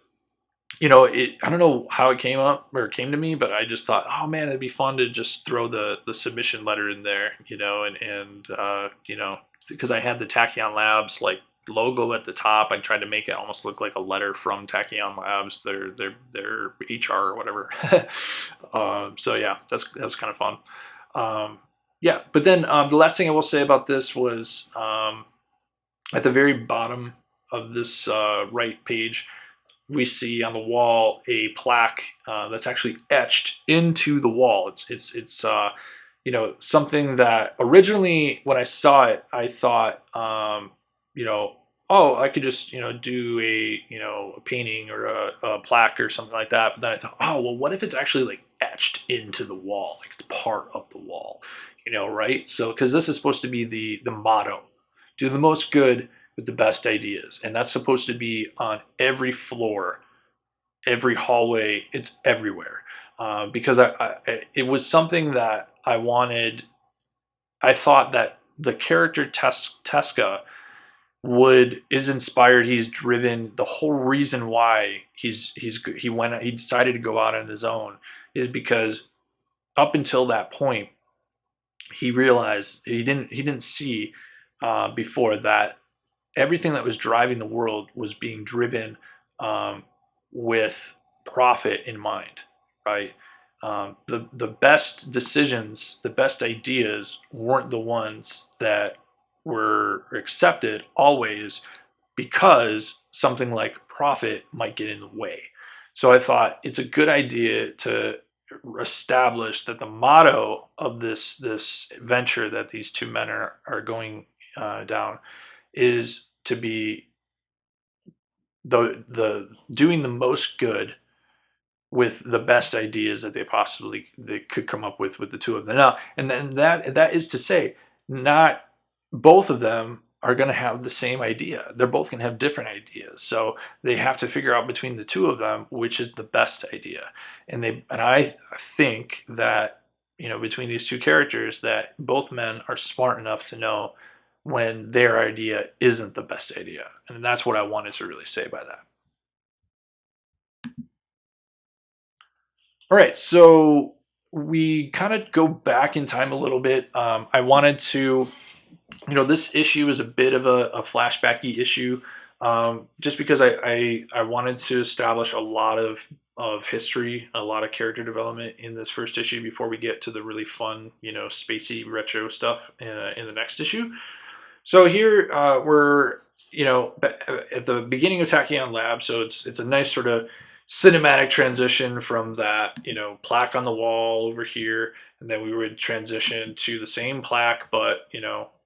I don't know how it came up or it came to me, but I just thought, oh man, it'd be fun to just throw the submission letter in there, because I had the Tachyon Labs like logo at the top. I tried to make it almost look like a letter from Tachyon Labs, their HR or whatever. So yeah, that's kind of fun. Yeah, but then the last thing I will say about this was at the very bottom of this right page, we see on the wall a plaque that's actually etched into the wall. It's something that originally when I saw it, I thought, oh, I could just do a painting or a plaque or something like that. But then I thought, oh well, what if it's actually like etched into the wall, like it's part of the wall, right? So because this is supposed to be the motto, do the most good with the best ideas, and that's supposed to be on every floor, every hallway. It's everywhere, because it was something that I wanted. I thought that the character Tesca is inspired. He's driven. The whole reason why he decided to go out on his own is because up until that point, he realized he didn't see before that everything that was driving the world was being driven with profit in mind, right? The best decisions, the best ideas weren't the ones that were accepted always, because something like profit might get in the way. So I thought it's a good idea to establish that the motto of this venture that these two men are going down is to be the doing the most good with the best ideas that they could come up with the two of them. Now, and then that is to say, not both of them are going to have the same idea. They're both going to have different ideas. So they have to figure out between the two of them which is the best idea. And I think that between these two characters, that both men are smart enough to know when their idea isn't the best idea. And that's what I wanted to really say by that. All right, so we kind of go back in time a little bit. I wanted to, this issue is a bit of a flashbacky issue, just because I wanted to establish a lot of history, a lot of character development in this first issue before we get to the really fun, spacey retro stuff in the next issue. So here we're, at the beginning of Tachyon Lab, so it's a nice sort of cinematic transition from that, plaque on the wall over here, and then we would transition to the same plaque, but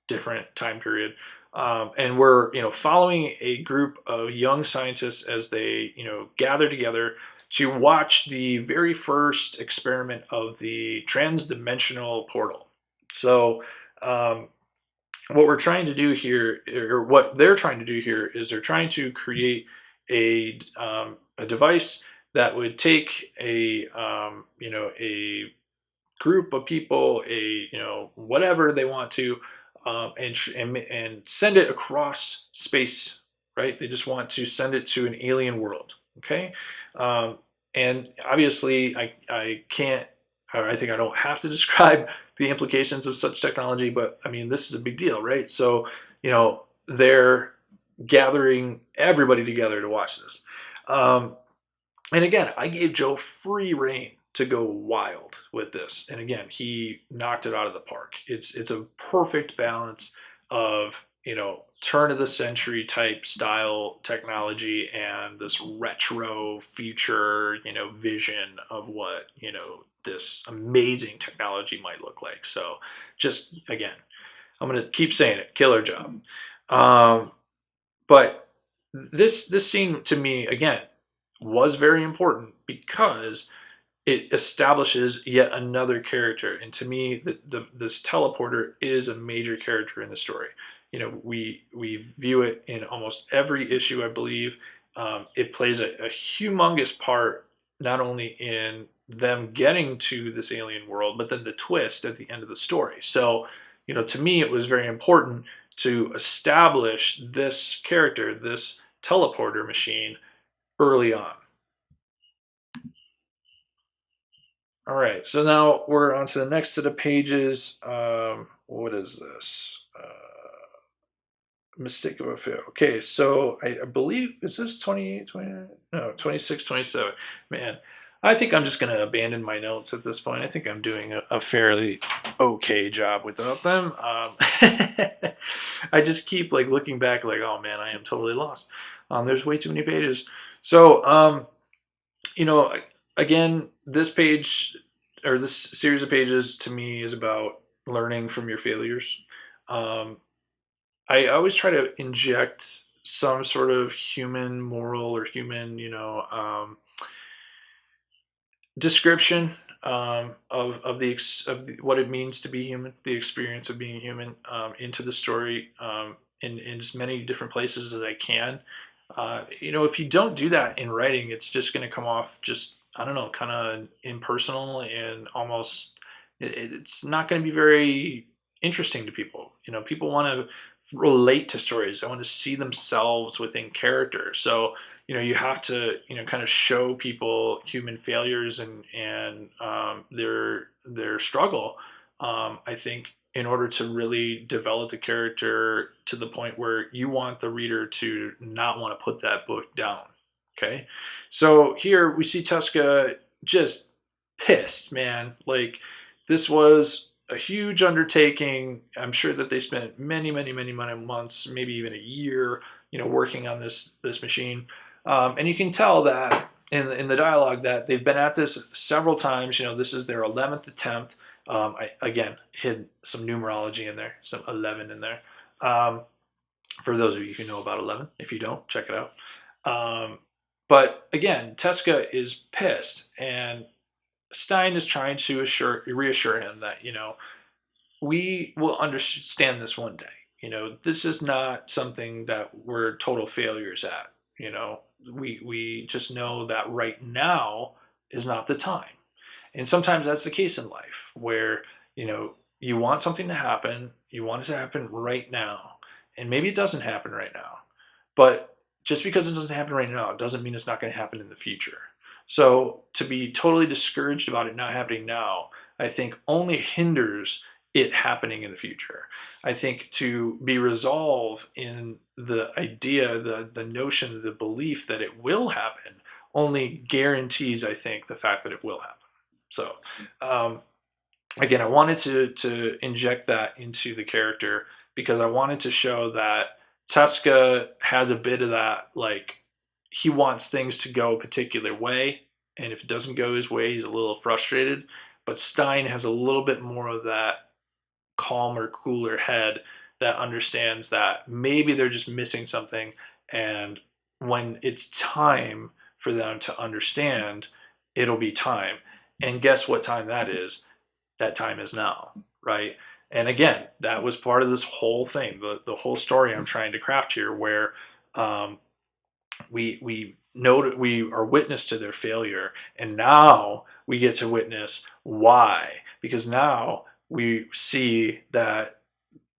different time period. And we're following a group of young scientists as they gather together to watch the very first experiment of the transdimensional portal. So what we're trying to do here, or what they're trying to do here, is they're trying to create a device that would take a group of people, whatever they want to, and send it across space, right? They just want to send it to an alien world, okay? And obviously, I can't, or I think I don't have to describe the implications of such technology, but I mean, this is a big deal, right? So, they're gathering everybody together to watch this. And again, I gave Joe free reign to go wild with this. And again, he knocked it out of the park. It's a perfect balance of, turn of the century type style technology and this retro future, vision of what, this amazing technology might look like. So just again, I'm going to keep saying it, killer job. But this scene to me, again, was very important because it establishes yet another character. And to me, this teleporter is a major character in the story. We view it in almost every issue, I believe. It plays a humongous part, not only in them getting to this alien world, but then the twist at the end of the story. So, to me, it was very important to establish this character, this teleporter machine, early on. All right, so now we're on to the next set of pages. What is this? Mistake of a fail. Okay, so I believe, is this 28, 29? No, 26, 27. Man, I think I'm just going to abandon my notes at this point. I think I'm doing a fairly okay job without them. I just keep like looking back like, oh man, I am totally lost. There's way too many pages. So, you know, again, this page or this series of pages to me is about learning from your failures. I always try to inject some sort of human moral or human, description of what it means to be human, the experience of being human, into the story, in as many different places as I can. If you don't do that in writing, it's just going to come off just, I don't know, kind of impersonal and almost, it's not going to be very interesting to people. People want to relate to stories. They want to see themselves within characters. So, you have to, kind of show people human failures and their struggle. I think in order to really develop the character to the point where you want the reader to not want to put that book down. Okay. So here we see Tesca just pissed, man. Like, this was a huge undertaking. I'm sure that they spent many, many, many, many months, maybe even a year, working on this machine. And you can tell that in the dialogue that they've been at this several times. This is their 11th attempt. I again hid some numerology in there, some 11 in there. For those of you who know about 11, if you don't, check it out. But again, Tesca is pissed, and Stein is trying to reassure him that, we will understand this one day. This is not something that we're total failures at. We just know that right now is not the time. And sometimes that's the case in life where, you want something to happen, you want it to happen right now, and maybe it doesn't happen right now. But just because it doesn't happen right now, it doesn't mean it's not going to happen in the future. So to be totally discouraged about it not happening now, I think only hinders it happening in the future. I think to be resolved in the idea, the notion, the belief that it will happen only guarantees, I think, the fact that it will happen. So, again, I wanted to inject that into the character because I wanted to show that Tesca has a bit of that, like, he wants things to go a particular way, and if it doesn't go his way, he's a little frustrated. But Stein has a little bit more of that calmer, cooler head that understands that maybe they're just missing something, and when it's time for them to understand, it'll be time. And guess what time that is? That time is now, right? And again, that was part of this whole thing, the whole story I'm trying to craft here, where we know that we are witness to their failure, and now we get to witness why, because now we see that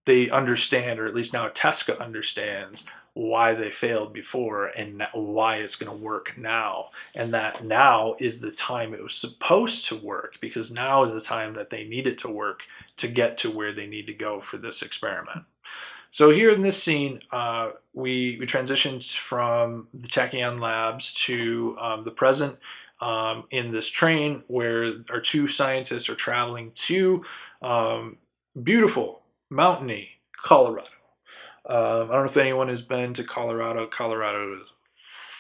they understand, or at least now Tesca understands why they failed before and why it's going to work now, and that now is the time it was supposed to work, because now is the time that they need it to work to get to where they need to go for this experiment. So here in this scene, we transitioned from the Tachyon Labs to the present, in this train where our two scientists are traveling to beautiful, mountainy Colorado. I don't know if anyone has been to Colorado. Colorado is a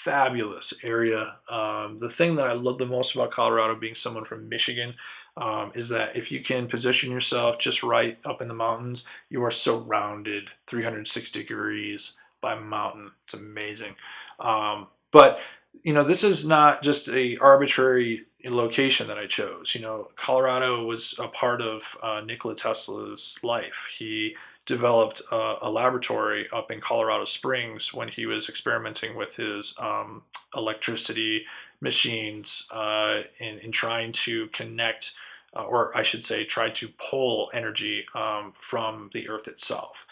fabulous area. The thing that I love the most about Colorado, being someone from Michigan, is that if you can position yourself just right up in the mountains, you are surrounded 360 degrees by mountain. It's amazing. But this is not just a arbitrary location that I chose. Colorado was a part of Nikola Tesla's life. He developed a laboratory up in Colorado Springs when he was experimenting with his electricity machines in trying to connect, or I should say, try to pull energy from the Earth itself.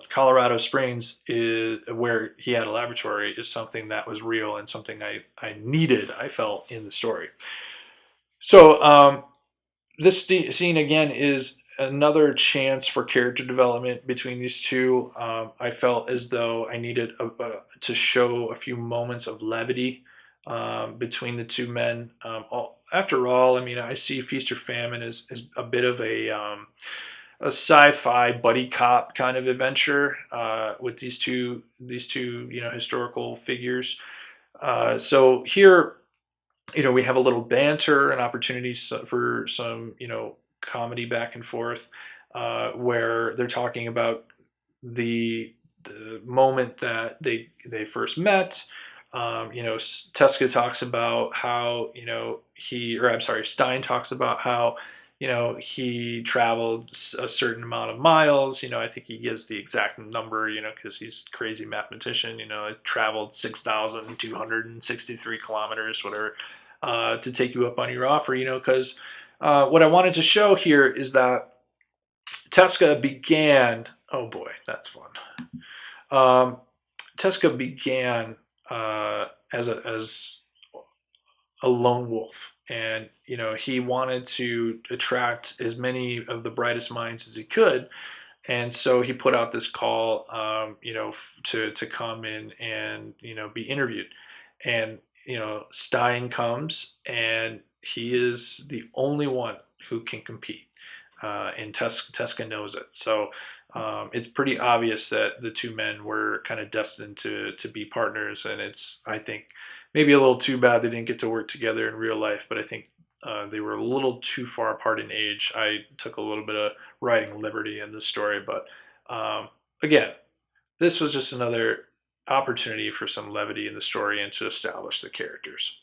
Colorado Springs is where he had a laboratory is something that was real and something I needed, I felt, in the story. So this scene again is another chance for character development between these two. I felt as though I needed to show a few moments of levity between the two men. After all, I mean, I see Feast or Famine as a bit of a sci-fi buddy cop kind of adventure with these two historical figures. So here, we have a little banter and opportunities for some comedy back and forth, where they're talking about the moment that they first met. Teska talks about how Stein talks about how he traveled a certain amount of miles. I think he gives the exact number, because he's a crazy mathematician. I traveled 6,263 kilometers, whatever, to take you up on your offer. Because what I wanted to show here is that Teska began. Oh boy, that's fun. Teska began as a lone wolf, and he wanted to attract as many of the brightest minds as he could, and so he put out this call, to come in and be interviewed, and Stein comes, and he is the only one who can compete, and Teska knows it. So it's pretty obvious that the two men were kind of destined to be partners, and it's, I think, maybe a little too bad they didn't get to work together in real life, but I think they were a little too far apart in age. I took a little bit of writing liberty in this story, but again, this was just another opportunity for some levity in the story and to establish the characters.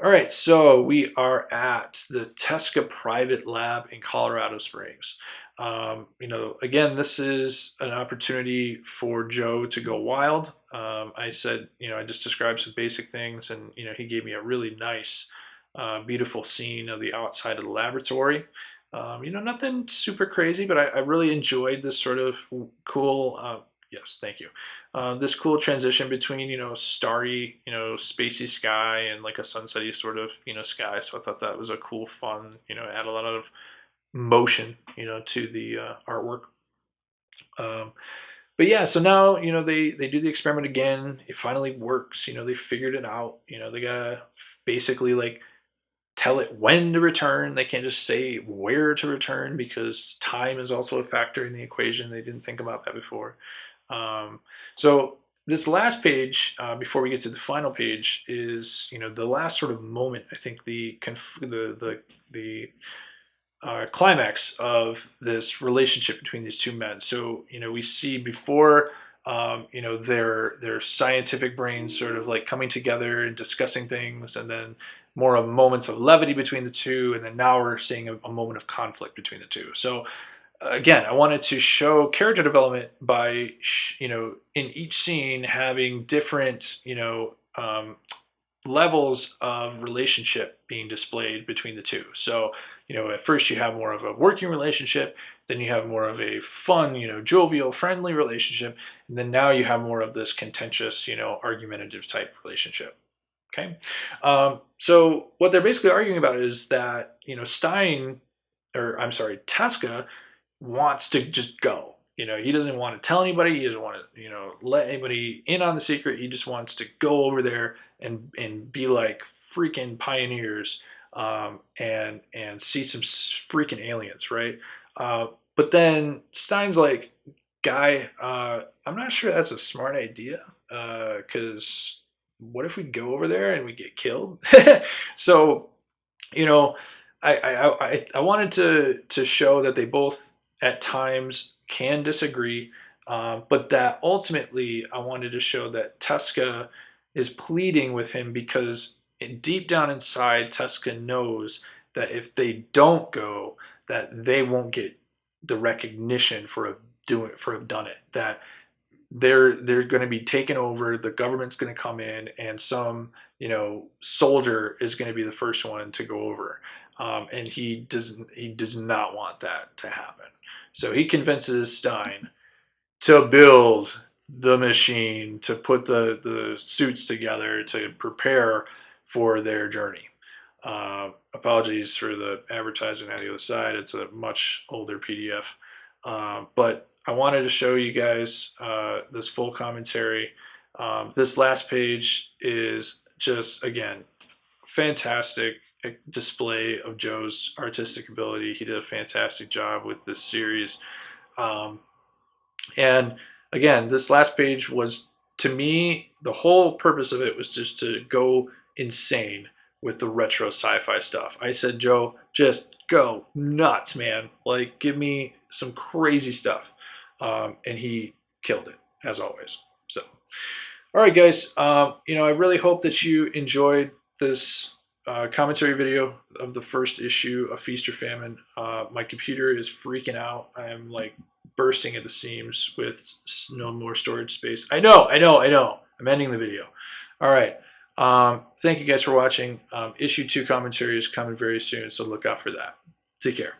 All right, so we are at the Teska Private Lab in Colorado Springs. Again, this is an opportunity for Joe to go wild. I said, I just described some basic things, and he gave me a really nice, beautiful scene of the outside of the laboratory. Nothing super crazy, but I really enjoyed this sort of cool. Yes, thank you. This cool transition between starry, spacey sky and like a sunsetty sort of sky. So I thought that was a cool, fun, add a lot of motion to the artwork. But yeah, so now they do the experiment again. It finally works. They figured it out. They gotta basically like tell it when to return. They can't just say where to return because time is also a factor in the equation. They didn't think about that before. So this last page, before we get to the final page, is the last sort of moment. I think the climax of this relationship between these two men. So we see before their scientific brains sort of like coming together and discussing things, and then more of moments of levity between the two, and then now we're seeing a moment of conflict between the two. So again, I wanted to show character development by in each scene having different levels of relationship being displayed between the two. So at first you have more of a working relationship, then you have more of a fun, jovial, friendly relationship, and then now you have more of this contentious, argumentative type relationship. Okay, so what they're basically arguing about is that Teska wants to just go. He doesn't want to tell anybody. He doesn't want to, let anybody in on the secret. He just wants to go over there and be like freaking pioneers, and see some freaking aliens, right? But then Stein's like, guy, I'm not sure that's a smart idea, because what if we go over there and we get killed? So, you know, I wanted to show that they both at times can disagree, but that ultimately I wanted to show that Tesca is pleading with him because deep down inside, Tesca knows that if they don't go, that they won't get the recognition for have done it. That they're going to be taken over. The government's going to come in, and some soldier is going to be the first one to go over. And he does not want that to happen. So he convinces Stein to build the machine, to put the suits together, to prepare for their journey. Apologies for the advertisement on the other side. It's a much older PDF. But I wanted to show you guys this full commentary. This last page is just, again, fantastic display of Joe's artistic ability. He did a fantastic job with this series. And again, this last page was, to me, the whole purpose of it was just to go insane with the retro sci-fi stuff. I said, Joe, just go nuts, man. Like, give me some crazy stuff. And he killed it, as always. So, all right, guys. I really hope that you enjoyed this commentary video of the first issue of Feast or Famine. My computer is freaking out. I'm like bursting at the seams with no more storage space. I know. I'm ending the video. All right. Thank you guys for watching. Issue 2 commentary is coming very soon, so look out for that. Take care.